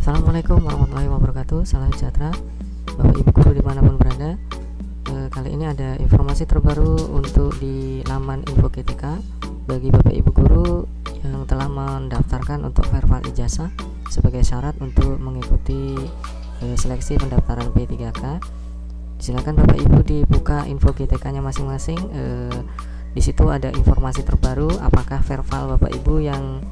Assalamualaikum warahmatullahi wabarakatuh. Salam sejahtera Bapak Ibu guru dimanapun berada. Kali ini ada informasi terbaru untuk di laman info GTK bagi Bapak Ibu guru yang telah mendaftarkan untuk verbal ijazah sebagai syarat untuk mengikuti seleksi pendaftaran P3K. Silakan Bapak Ibu dibuka info GTK-nya masing-masing. Di situ ada informasi terbaru apakah verbal Bapak Ibu yang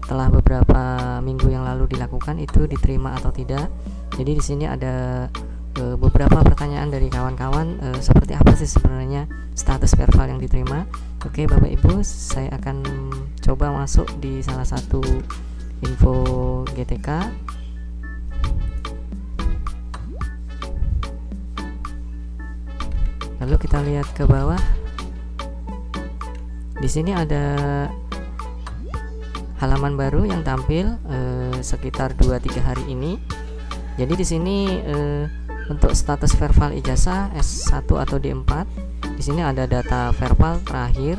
telah beberapa minggu yang lalu dilakukan itu diterima atau tidak. Jadi di sini ada beberapa pertanyaan dari kawan-kawan, seperti apa sih sebenarnya status verbal yang diterima. Oke Bapak Ibu, saya akan coba masuk di salah satu info GTK. Lalu kita lihat ke bawah. Di sini ada halaman baru yang tampil sekitar 2-3 hari ini. Jadi di sini untuk status verbal ijazah S1 atau D4, di sini ada data verbal terakhir.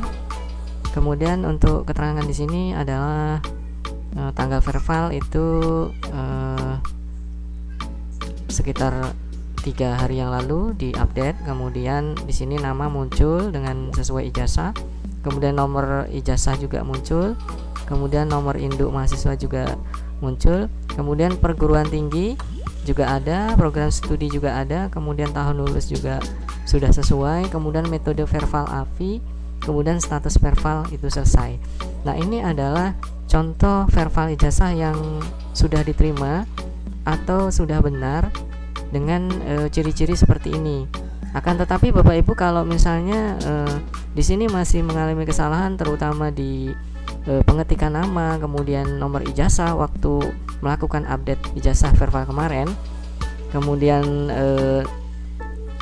Kemudian untuk keterangan di sini adalah tanggal verbal itu sekitar 3 hari yang lalu diupdate. Kemudian di sini nama muncul dengan sesuai ijazah. Kemudian nomor ijazah juga muncul. Kemudian nomor induk mahasiswa juga muncul. Kemudian perguruan tinggi juga ada, program studi juga ada, kemudian tahun lulus juga sudah sesuai, kemudian metode verbal AVI, kemudian status verbal itu selesai. Nah, ini adalah contoh verbal ijazah yang sudah diterima atau sudah benar dengan ciri-ciri seperti ini. Akan tetapi Bapak Ibu kalau misalnya di sini masih mengalami kesalahan terutama di pengetikan nama, kemudian nomor ijazah waktu melakukan update ijazah verbal kemarin, kemudian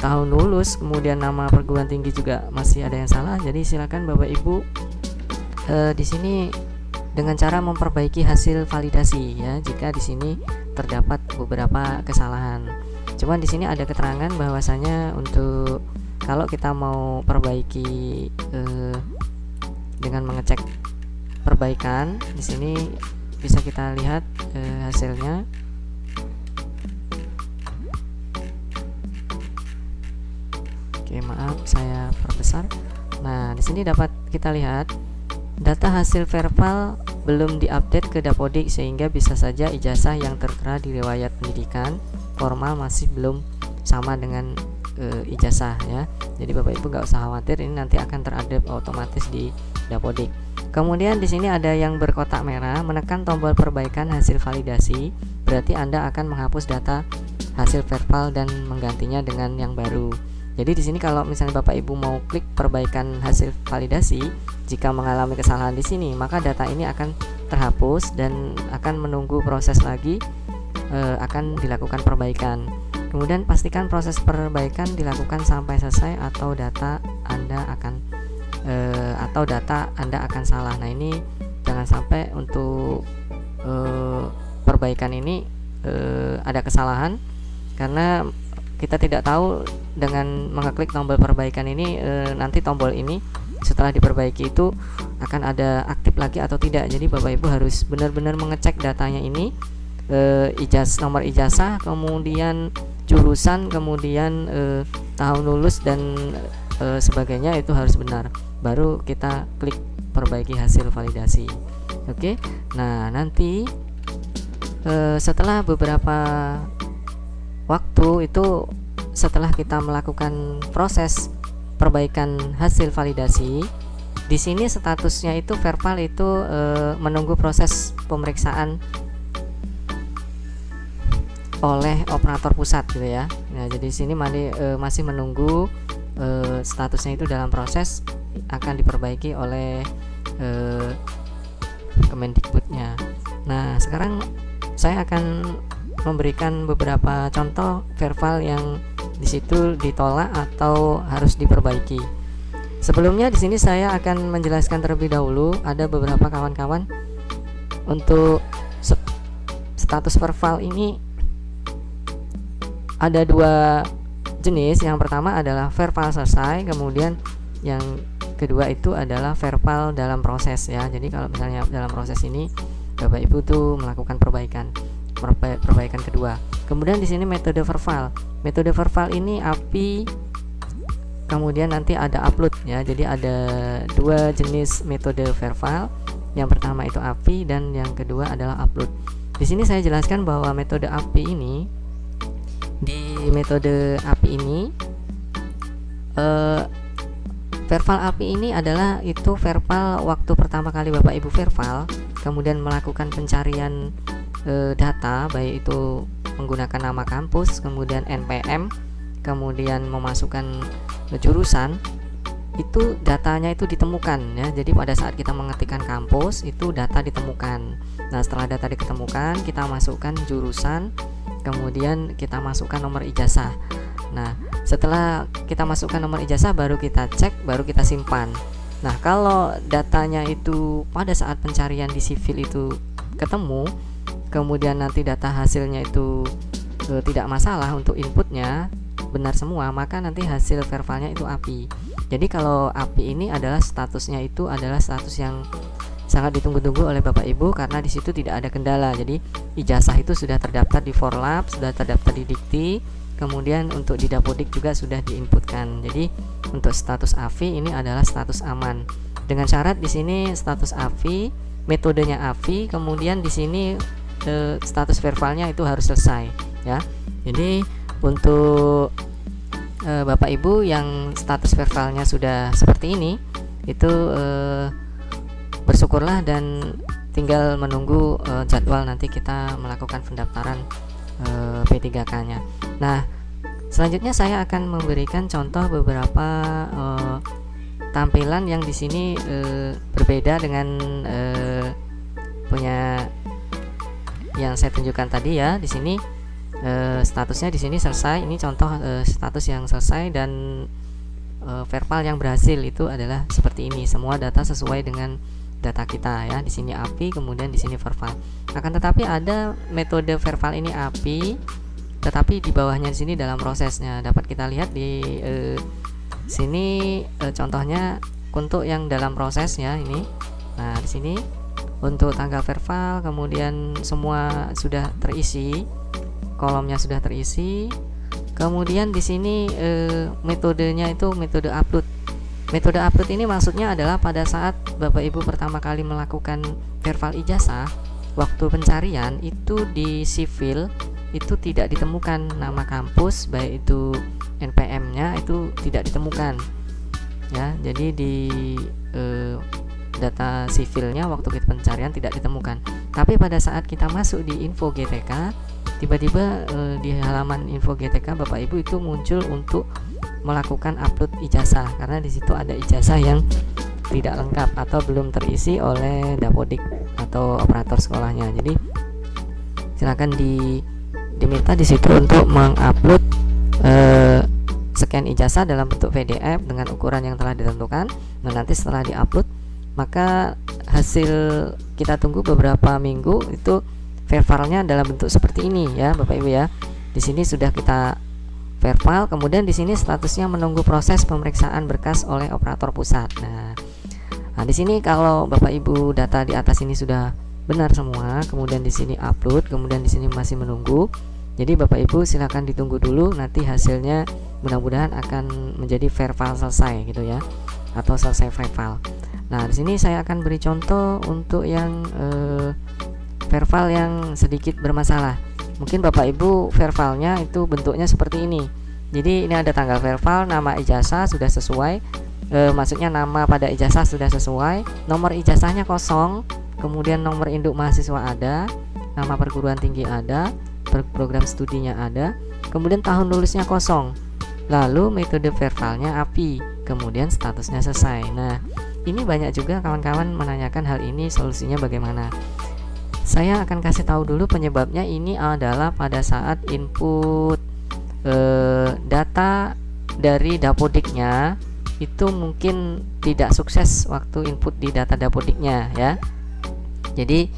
tahun lulus, kemudian nama perguruan tinggi juga masih ada yang salah. Jadi silakan Bapak Ibu di sini dengan cara memperbaiki hasil validasi ya, jika di sini terdapat beberapa kesalahan. Cuman di sini ada keterangan bahwasanya untuk kalau kita mau perbaiki dengan mengecek perbaikan, di sini bisa kita lihat hasilnya. Oke, maaf saya perbesar. Nah, di sini dapat kita lihat data hasil verbal belum diupdate ke Dapodik, sehingga bisa saja ijazah yang tertera di riwayat pendidikan formal masih belum sama dengan ijazah ya. Jadi Bapak Ibu nggak usah khawatir, ini nanti akan terupdate otomatis di Dapodik. Kemudian di sini ada yang berkotak merah, menekan tombol perbaikan hasil validasi, berarti Anda akan menghapus data hasil verbal dan menggantinya dengan yang baru. Jadi di sini kalau misalnya Bapak Ibu mau klik perbaikan hasil validasi, jika mengalami kesalahan di sini, maka data ini akan terhapus dan akan menunggu proses lagi, akan dilakukan perbaikan. Kemudian pastikan proses perbaikan dilakukan sampai selesai atau data Anda akan salah. Nah, ini jangan sampai untuk perbaikan ini ada kesalahan, karena kita tidak tahu dengan mengeklik tombol perbaikan ini nanti tombol ini setelah diperbaiki itu akan ada aktif lagi atau tidak. Jadi Bapak Ibu harus benar-benar mengecek datanya ini, nomor ijazah, kemudian jurusan, kemudian tahun lulus dan sebagainya, itu harus benar, baru kita klik perbaiki hasil validasi. Oke. Nah, nanti setelah beberapa waktu itu, setelah kita melakukan proses perbaikan hasil validasi, di sini statusnya itu verbal itu menunggu proses pemeriksaan oleh operator pusat gitu ya. Nah, jadi di sini masih menunggu statusnya itu dalam proses akan diperbaiki oleh Kemendikbudnya. Nah, sekarang saya akan memberikan beberapa contoh verbal yang di situ ditolak atau harus diperbaiki. Sebelumnya di sini saya akan menjelaskan terlebih dahulu, ada beberapa kawan-kawan untuk status verbal ini ada 2 jenis. Yang pertama adalah verbal selesai, kemudian yang kedua itu adalah verbal dalam proses ya. Jadi kalau misalnya dalam proses ini Bapak Ibu tuh melakukan perbaikan. perbaikan kedua. Kemudian di sini metode verval. Metode verval ini API, kemudian nanti ada upload ya. Jadi ada dua jenis metode verval. Yang pertama itu API dan yang kedua adalah upload. Di sini saya jelaskan bahwa metode API ini, di metode API ini verval API ini adalah itu verval waktu pertama kali Bapak Ibu verval, kemudian melakukan pencarian data, baik itu menggunakan nama kampus, kemudian NPM, kemudian memasukkan jurusan, itu datanya itu ditemukan ya. Jadi pada saat kita mengetikkan kampus itu data ditemukan. Nah, setelah data ditemukan, kita masukkan jurusan, kemudian kita masukkan nomor ijazah. Nah, setelah kita masukkan nomor ijazah, baru kita cek, baru kita simpan. Nah, kalau datanya itu pada saat pencarian di sivil itu ketemu, kemudian nanti data hasilnya itu tidak masalah untuk inputnya, benar semua, maka nanti hasil vervalnya itu API. Jadi kalau API ini adalah statusnya itu adalah status yang sangat ditunggu-tunggu oleh Bapak Ibu, karena di situ tidak ada kendala. Jadi ijazah itu sudah terdaftar di Forlab, sudah terdaftar di Dikti, kemudian untuk di Dapodik juga sudah diinputkan. Jadi untuk status AFI ini adalah status aman. Dengan syarat di sini status AFI, metodenya AFI, kemudian di sini status vervalnya itu harus selesai ya. Jadi untuk Bapak Ibu yang status vervalnya sudah seperti ini, itu bersyukurlah dan tinggal menunggu jadwal nanti kita melakukan pendaftaran P3K nya. Nah, selanjutnya saya akan memberikan contoh beberapa tampilan yang di sini berbeda dengan punya yang saya tunjukkan tadi ya. Di sini statusnya di sini selesai. Ini contoh status yang selesai, dan verval yang berhasil itu adalah seperti ini. Semua data sesuai dengan data kita ya. Di sini API, kemudian di sini verval. Akan tetapi ada metode verval ini API, tetapi di bawahnya di sini dalam prosesnya. Dapat kita lihat di sini contohnya untuk yang dalam prosesnya ini. Nah, di sini untuk tanggal verval, kemudian semua sudah terisi, kolomnya sudah terisi. Kemudian di sini metodenya itu metode upload. Metode upload ini maksudnya adalah pada saat Bapak Ibu pertama kali melakukan verval ijazah, waktu pencarian itu di sivil itu tidak ditemukan nama kampus, baik itu NPM-nya itu tidak ditemukan ya. Jadi di data sivilnya waktu kita pencarian tidak ditemukan. Tapi pada saat kita masuk di info GTK, tiba-tiba di halaman info GTK Bapak Ibu itu muncul untuk melakukan upload ijazah, karena di situ ada ijazah yang tidak lengkap atau belum terisi oleh Dapodik atau operator sekolahnya. Jadi silakan diminta di situ untuk mengupload scan ijazah dalam bentuk PDF dengan ukuran yang telah ditentukan. Nah, nanti setelah diupload, maka hasil kita tunggu beberapa minggu itu vervalnya dalam bentuk seperti ini ya Bapak Ibu ya. Di sini sudah kita verval, kemudian di sini statusnya menunggu proses pemeriksaan berkas oleh operator pusat. Nah, di sini kalau Bapak Ibu data di atas ini sudah benar semua, kemudian di sini upload, kemudian di sini masih menunggu. Jadi Bapak Ibu silakan ditunggu dulu, nanti hasilnya mudah-mudahan akan menjadi verval selesai gitu ya, atau selesai verval. Nah, di sini saya akan beri contoh untuk yang verval yang sedikit bermasalah. Mungkin Bapak Ibu vervalnya itu bentuknya seperti ini. Jadi ini ada tanggal verval, nama ijazah sudah sesuai, maksudnya nama pada ijazah sudah sesuai, nomor ijazahnya kosong, kemudian nomor induk mahasiswa ada, nama perguruan tinggi ada, program studinya ada, kemudian tahun lulusnya kosong. Lalu metode vervalnya API, kemudian statusnya selesai. Nah, ini banyak juga kawan-kawan menanyakan hal ini, solusinya bagaimana. Saya akan kasih tahu dulu penyebabnya. Ini adalah pada saat input data dari Dapodiknya itu mungkin tidak sukses waktu input di data Dapodiknya ya. Jadi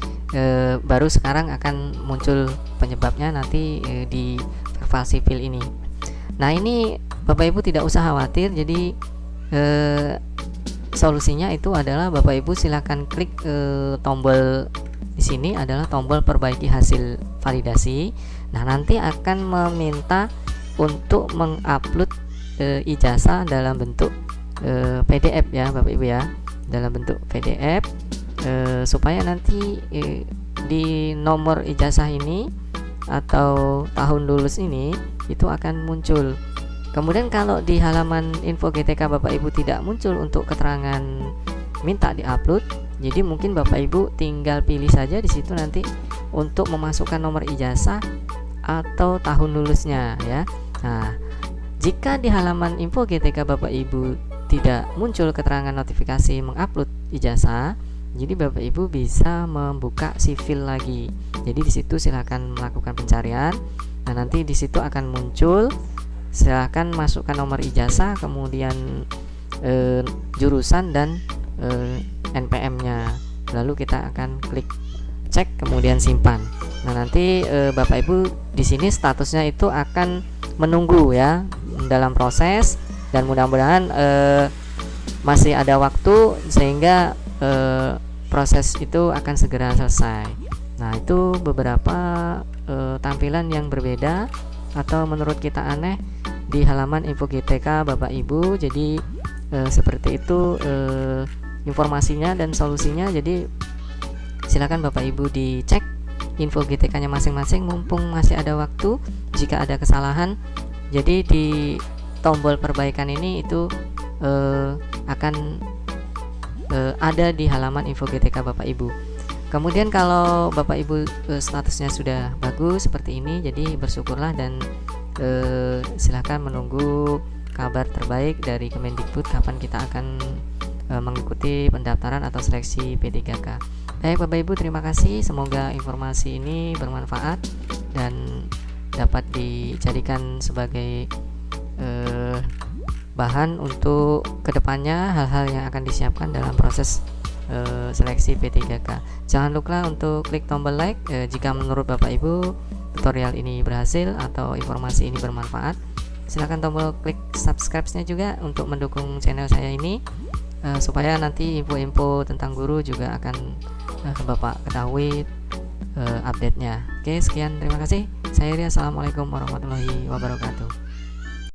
baru sekarang akan muncul penyebabnya nanti di verval sivil ini. Nah, ini Bapak Ibu tidak usah khawatir. Jadi solusinya itu adalah Bapak Ibu silakan klik tombol di sini adalah tombol perbaiki hasil validasi. Nah, nanti akan meminta untuk mengupload ijazah dalam bentuk PDF ya Bapak Ibu ya, dalam bentuk PDF supaya nanti di nomor ijazah ini atau tahun lulus ini itu akan muncul. Kemudian kalau di halaman info GTK Bapak Ibu tidak muncul untuk keterangan minta diupload, jadi mungkin Bapak Ibu tinggal pilih saja di situ nanti untuk memasukkan nomor ijazah atau tahun lulusnya ya. Nah, jika di halaman info GTK Bapak Ibu tidak muncul keterangan notifikasi mengupload ijazah, jadi Bapak Ibu bisa membuka sivil lagi. Jadi di situ silakan melakukan pencarian. Nah, nanti di situ akan muncul, silakan masukkan nomor ijazah, kemudian jurusan dan NPM-nya. Lalu kita akan klik cek, kemudian simpan. Nah, nanti Bapak Ibu di sini statusnya itu akan menunggu ya, dalam proses, dan mudah-mudahan masih ada waktu sehingga proses itu akan segera selesai. Nah, itu beberapa tampilan yang berbeda atau menurut kita aneh di halaman info GTK Bapak Ibu. Jadi seperti itu informasinya dan solusinya. Jadi silakan Bapak Ibu dicek info GTK-nya masing-masing mumpung masih ada waktu. Jika ada kesalahan, jadi di tombol perbaikan ini itu akan ada di halaman info GTK Bapak Ibu. Kemudian kalau Bapak Ibu statusnya sudah bagus seperti ini, jadi bersyukurlah dan silakan menunggu kabar terbaik dari Kemendikbud kapan kita akan mengikuti pendaftaran atau seleksi P3K. Baik Bapak Ibu, terima kasih. Semoga informasi ini bermanfaat dan dapat dijadikan sebagai bahan untuk kedepannya hal-hal yang akan disiapkan dalam proses seleksi P3K. Jangan lupa untuk klik tombol like jika menurut Bapak Ibu tutorial ini berhasil atau informasi ini bermanfaat. Silakan tombol klik subscribe-nya juga untuk mendukung channel saya ini supaya nanti info-info tentang guru juga akan Bapak ketahui update-nya. Oke, sekian, terima kasih. Saya Ria, assalamualaikum warahmatullahi wabarakatuh.